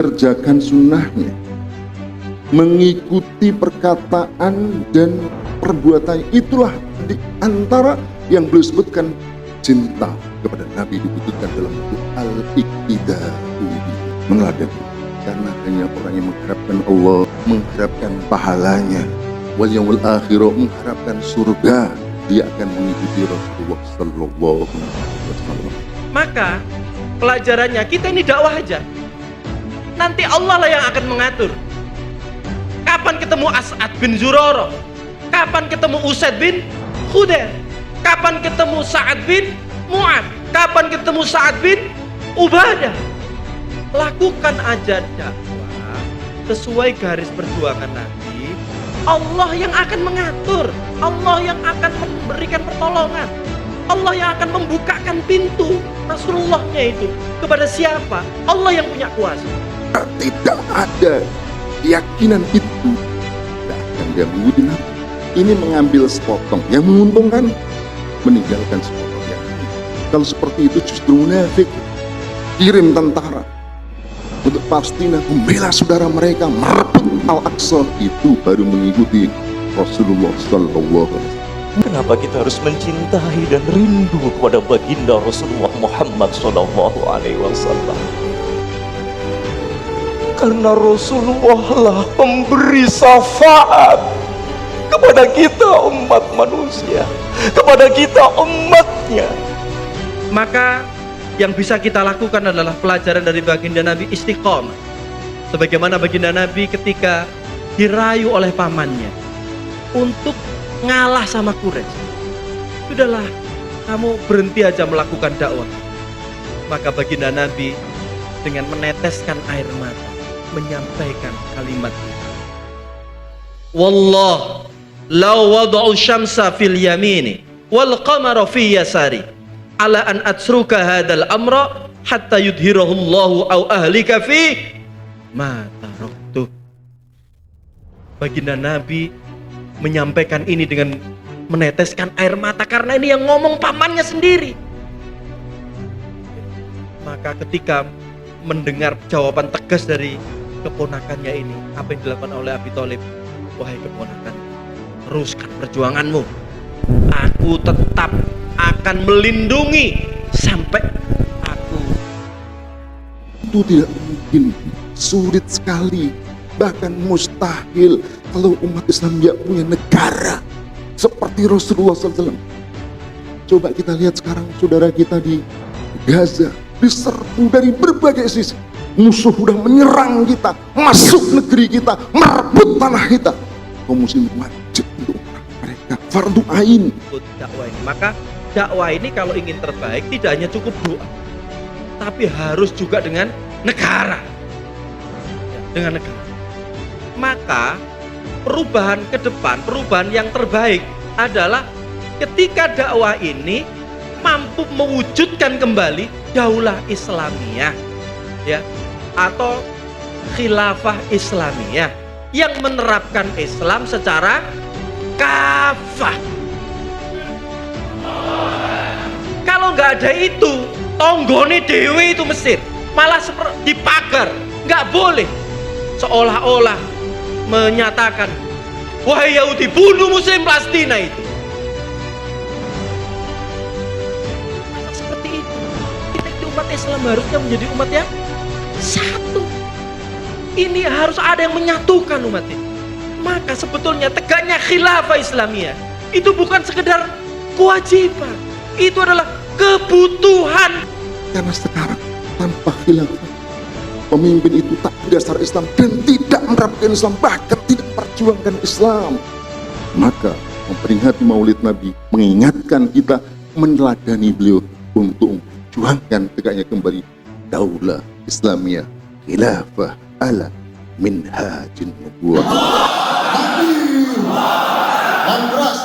kerjakan sunnahnya, mengikuti perkataan dan perbuatan. Itulah di antara yang beliau sebutkan cinta kepada Nabi dibutuhkan dalam bentuk al-iqtida'u, meneladani. Karena hanya orang yang mengharapkan Allah, mengharapkan pahalanya, wal yaumil akhir, mengharapkan surga, dia akan mengikuti Rasulullah sallallahu alaihi wasallam. Maka pelajarannya kita ini dakwah aja. Nanti Allah lah yang akan mengatur. Kapan ketemu As'ad bin Zurarah? Kapan ketemu Usaid bin Khudair? Kapan ketemu Sa'ad bin Mu'ad? Kapan ketemu Sa'ad bin Ubadah? Lakukan aja dakwah sesuai garis perjuangan Nabi. Allah yang akan mengatur, Allah yang akan memberikan pertolongan, Allah yang akan membukakan pintu. Rasulullahnya itu kepada siapa? Allah yang punya kuasa. Tidak ada keyakinan itu, tidak akan dia mengikuti Nabi. Ini mengambil sepotong yang menguntungkan, meninggalkan sepotong yang lain. Kalau seperti itu justru munafik. Kirim tentara untuk Palestina membela saudara mereka, merebut Al-Aqsa, itu baru mengikuti Rasulullah sallallahu alaihi wasallam. Kenapa kita harus mencintai dan rindu kepada baginda Rasulullah Muhammad sallallahu alaihi wasallam? Karena Rasulullah lah pemberi syafaat kepada kita umat manusia, kepada kita umatnya. Maka yang bisa kita lakukan adalah pelajaran dari baginda Nabi, istiqomah. Sebagaimana baginda Nabi ketika dirayu oleh pamannya untuk ngalah sama Quraisy. Sudahlah, kamu berhenti aja melakukan dakwah. Maka baginda Nabi dengan meneteskan air mata menyampaikan kalimat ini. Wallah, law wada'u syamsa fil yamini wal qamara fi yasari ala an atsruka hadal amra hatta yudhirahu Allahu au ahlika fi ma taraktu. Baginda Nabi menyampaikan ini dengan meneteskan air mata karena ini yang ngomong pamannya sendiri. Maka ketika mendengar jawaban tegas dari keponakannya ini, apa yang dilakukan oleh Abi Thalib? Wahai keponakan, teruskan perjuanganmu. Aku tetap akan melindungi sampai aku. Itu tidak mungkin, sulit sekali, bahkan mustahil kalau umat Islam tidak punya negara seperti Rasulullah SAW. Coba kita lihat sekarang saudara kita di Gaza diserbu dari berbagai sisi. Musuh sudah menyerang kita, masuk negeri kita, merebut tanah kita. Kaum muslim wajib untuk mereka fardu ain. Dakwah ini, maka dakwah ini kalau ingin terbaik tidak hanya cukup doa, tapi harus juga dengan negara. Dengan negara. Maka perubahan ke depan, perubahan yang terbaik adalah ketika dakwah ini mampu mewujudkan kembali daulah Islamiyah, ya, atau khilafah Islamiyah yang menerapkan Islam secara kafah. Kalau nggak ada itu, tonggone dewe itu Mesir malah seperti dipagar, nggak boleh, seolah-olah menyatakan wahai Yahudi bunuh Muslim Palestina itu. Seperti itu, kita umat Islam harusnya menjadi umat yang satu. Ini harus ada yang menyatukan umat ini. Maka sebetulnya tegaknya khilafah Islamiyah itu bukan sekedar kewajiban, itu adalah kebutuhan. Karena sekarang tanpa khilafah, pemimpin itu tak berdasar Islam dan tidak menerapkan Islam, bahkan tidak perjuangkan Islam. Maka memperingati Maulid Nabi mengingatkan kita meneladani beliau untuk memperjuangkan tegaknya kembali daulah Islamiyah, khilafah ala minhajin nubuwah. Yang keras